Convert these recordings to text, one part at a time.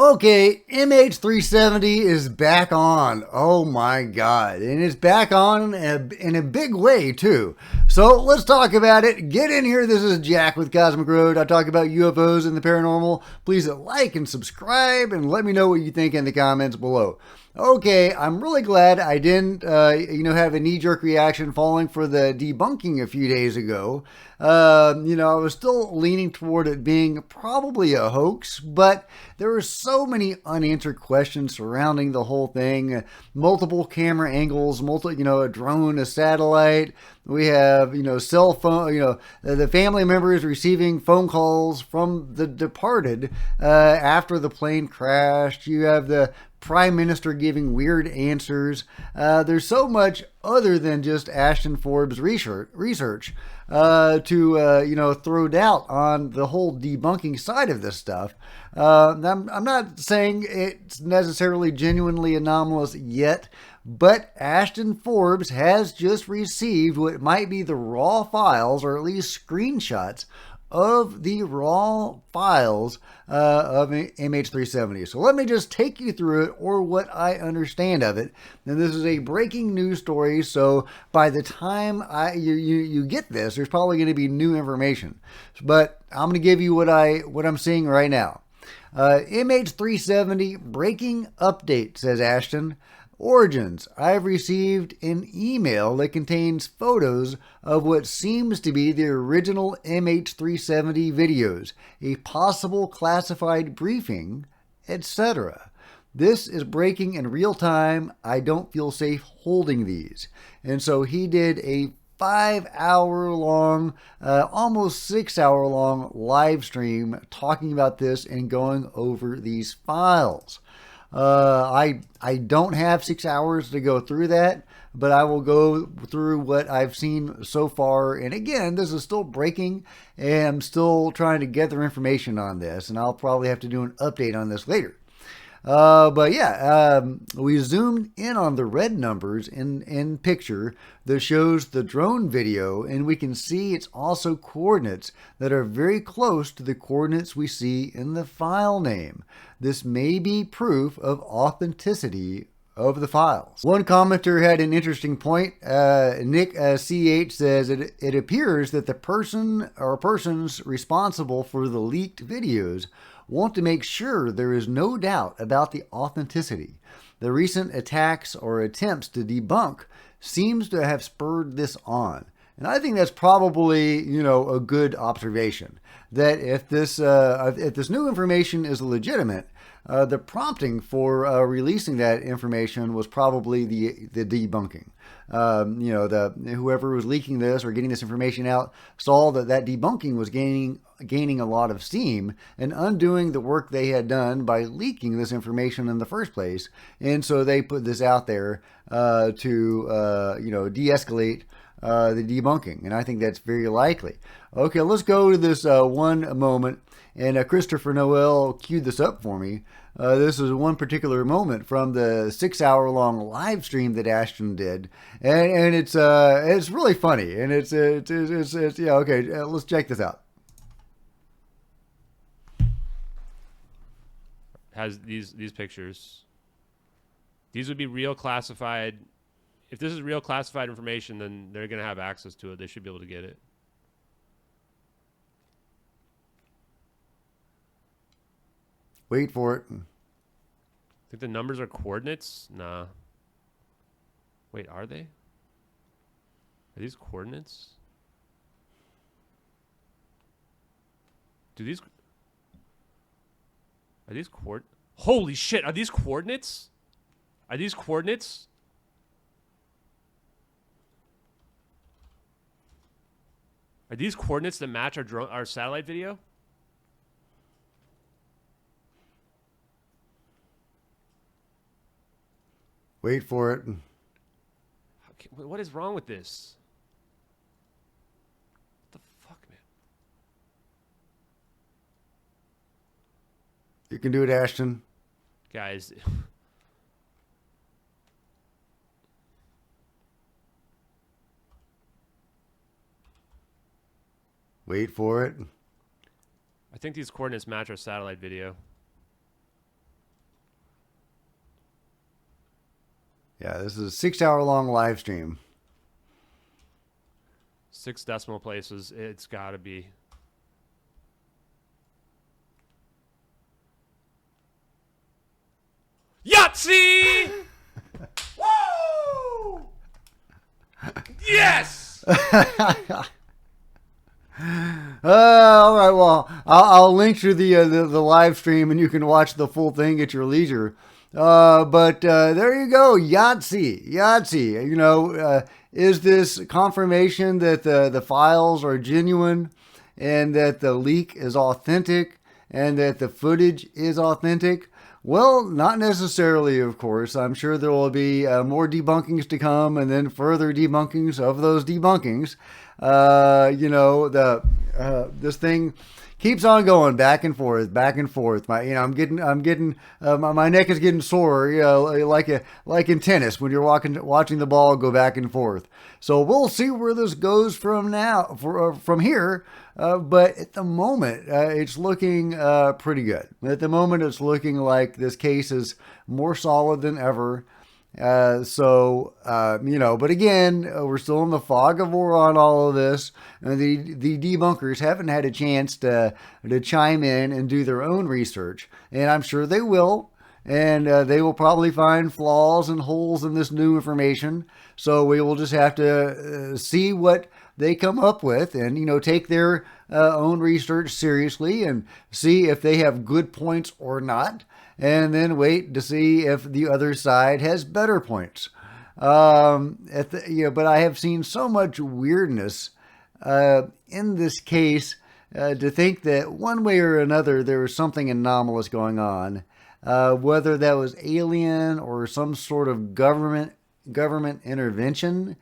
Okay, MH-370 is back on. Oh my God. And it's back on in a big way, too. So let's talk about it. Get in here. This is Jack with Cosmic Road. I talk about UFOs and the paranormal. Please like and subscribe and let me know what you think in the comments below. Okay, I'm really glad I didn't, have a knee-jerk reaction falling for the debunking a few days ago. I was still leaning toward it being probably a hoax, but there were so many unanswered questions surrounding the whole thing. Multiple camera angles, a drone, a satellite. We have, cell phone, the family members receiving phone calls from the departed after the plane crashed. You have the Prime Minister giving weird answers. There's so much other than just Ashton Forbes research to throw doubt on the whole debunking side of this stuff. I'm not saying it's necessarily genuinely anomalous yet, but Ashton Forbes has just received what might be the raw files, or at least screenshots, of the raw files of MH370. So let me just take you through it, or what I understand of it. And this is a breaking news story, so by the time you get this, there's probably going to be new information. But I'm going to give you what I'm seeing right now. MH370 breaking update, says Ashton. Origins. I've received an email that contains photos of what seems to be the original MH370 videos, a possible classified briefing, etc. This is breaking in real time. I don't feel safe holding these. And so he did a 5-hour long, almost 6-hour long live stream talking about this and going over these files. I don't have 6 hours to go through that, but I will go through what I've seen so far. And again, this is still breaking, and I'm still trying to gather information on this, and I'll probably have to do an update on this later. We zoomed in on the red numbers in picture that shows the drone video, and we can see it's also coordinates that are very close to the coordinates we see in the file name. This may be proof of authenticity of the files. One commenter had an interesting point. Nick CH says, it appears that the person or persons responsible for the leaked videos want to make sure there is no doubt about the authenticity. The recent attacks or attempts to debunk seems to have spurred this on. And I think that's probably, a good observation. That if this new information is legitimate, the prompting for releasing that information was probably the debunking. Whoever was leaking this or getting this information out saw that debunking was gaining a lot of steam and undoing the work they had done by leaking this information in the first place. And so they put this out there to de-escalate the debunking. And I think that's very likely. Okay, let's go to this one moment. And Christopher Noel queued this up for me. This is one particular moment from the 6-hour long live stream that Ashton did, and it's really funny, and it's yeah, okay. Let's check this out. Has these pictures? These would be real classified. If this is real classified information, then they're gonna have access to it. They should be able to get it. Wait for it. Think the numbers are coordinates? Nah. Wait, are they? Are these coordinates? Are these Holy shit, are these coordinates? Are these coordinates? Are these coordinates that match our satellite video? Wait for it. Okay, what is wrong with this? What the fuck, man? You can do it, Ashton. Guys. Wait for it. I think these coordinates match our satellite video. Yeah, this is a 6-hour long live stream. 6 decimal places. It's got to be. Yahtzee! Woo! Yes! All right, well, I'll link to the live stream, and you can watch the full thing at your leisure. But there you go, Yahtzee, Yahtzee. You know, is this confirmation that the files are genuine, and that the leak is authentic, and that the footage is authentic? Well, not necessarily, of course. I'm sure there will be more debunkings to come, and then further debunkings of those debunkings. You know, this thing keeps on going back and forth, back and forth. I'm getting, my neck is getting sore, you know, like in tennis when you're watching the ball go back and forth. So we'll see where this goes from here. But at the moment, it's looking pretty good. At the moment, it's looking like this case is more solid than ever. You know, but again, we're still in the fog of war on all of this. And the debunkers haven't had a chance to chime in and do their own research. And I'm sure they will. And they will probably find flaws and holes in this new information. So we will just have to see what they come up with, and, you know, take their own research seriously and see if they have good points or not, and then wait to see if the other side has better points. But I have seen so much weirdness in this case to think that one way or another there was something anomalous going on, whether that was alien or some sort of government intervention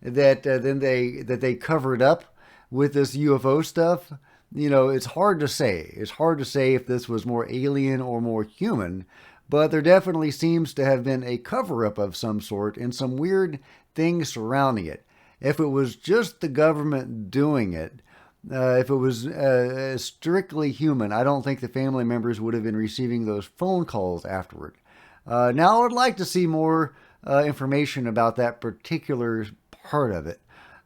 that they covered up with this UFO stuff. You know, it's hard to say. It's hard to say if this was more alien or more human, but there definitely seems to have been a cover-up of some sort and some weird things surrounding it. If it was just the government doing it, if it was strictly human, I don't think the family members would have been receiving those phone calls afterward. Now, I would like to see more information about that particular part of it.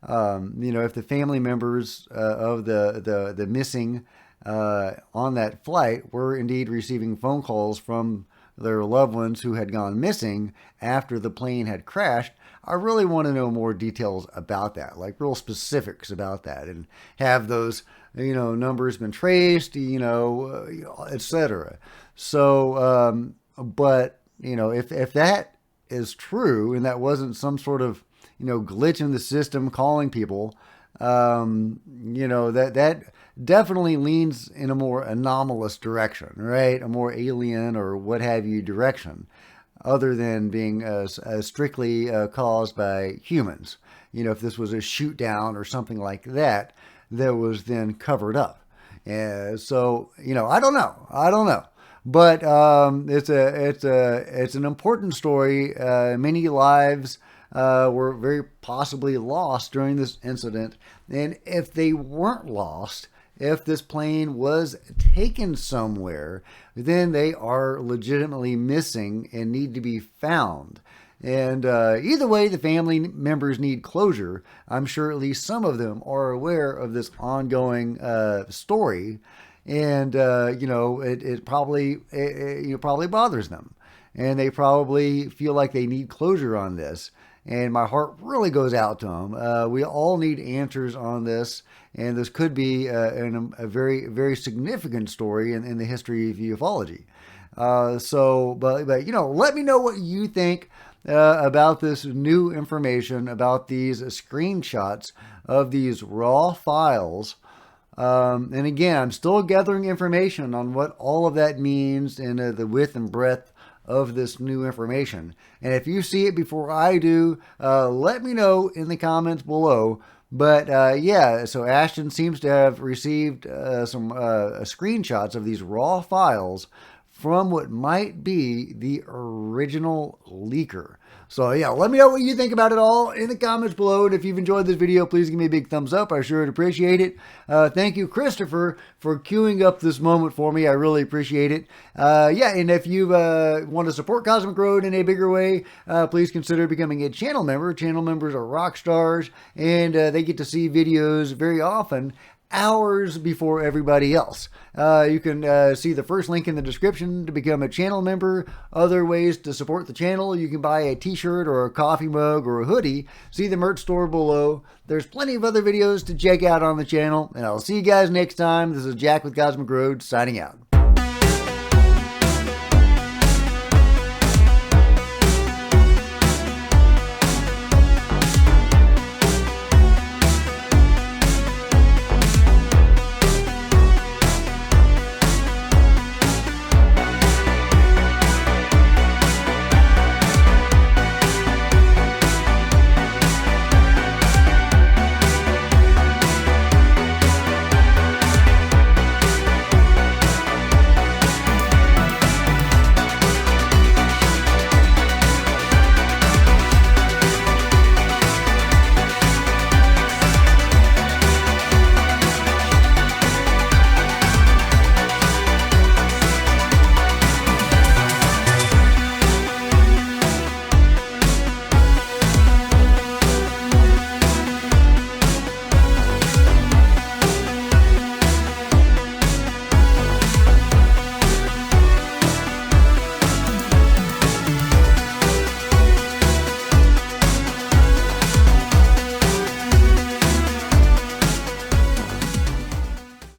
You know, if the family members of the missing on that flight were indeed receiving phone calls from their loved ones who had gone missing after the plane had crashed, I really want to know more details about that, like real specifics about that, and have those, you know, numbers been traced, you know, etc. So, but, you know, if that is true and that wasn't some sort of, you know, glitch in the system calling people, you know, that definitely leans in a more anomalous direction, right? A more alien or what have you direction, other than being strictly caused by humans. You know, if this was a shoot down or something like that, that was then covered up. So, you know, I don't know. But it's an important story. Many lives were very possibly lost during this incident. And if they weren't lost, if this plane was taken somewhere, then they are legitimately missing and need to be found. And either way, the family members need closure. I'm sure at least some of them are aware of this ongoing story. And, you know, it probably bothers them. And they probably feel like they need closure on this. And my heart really goes out to them. We all need answers on this. And this could be a very, very significant story in the history of ufology. But, you know, let me know what you think about this new information, about these screenshots of these raw files. And again, I'm still gathering information on what all of that means and the width and breadth of this new information. And if you see it before I do, let me know in the comments below. But yeah, so Ashton seems to have received some screenshots of these raw files from what might be the original leaker. So yeah, let me know what you think about it all in the comments below. And if you've enjoyed this video, please give me a big thumbs up. I sure would appreciate it. Thank you, Christopher, for queuing up this moment for me. I really appreciate it. Yeah, and if you want to support Cosmic Road in a bigger way, please consider becoming a channel member. Channel members are rock stars, and they get to see videos very often hours before everybody else. You can see the first link in the description to become a channel member. Other ways to support the channel: you can buy a t-shirt or a coffee mug or a hoodie. See the merch store below. There's plenty of other videos to check out on the channel, and I'll see you guys next time. This is Jack with Cosmic Road signing out.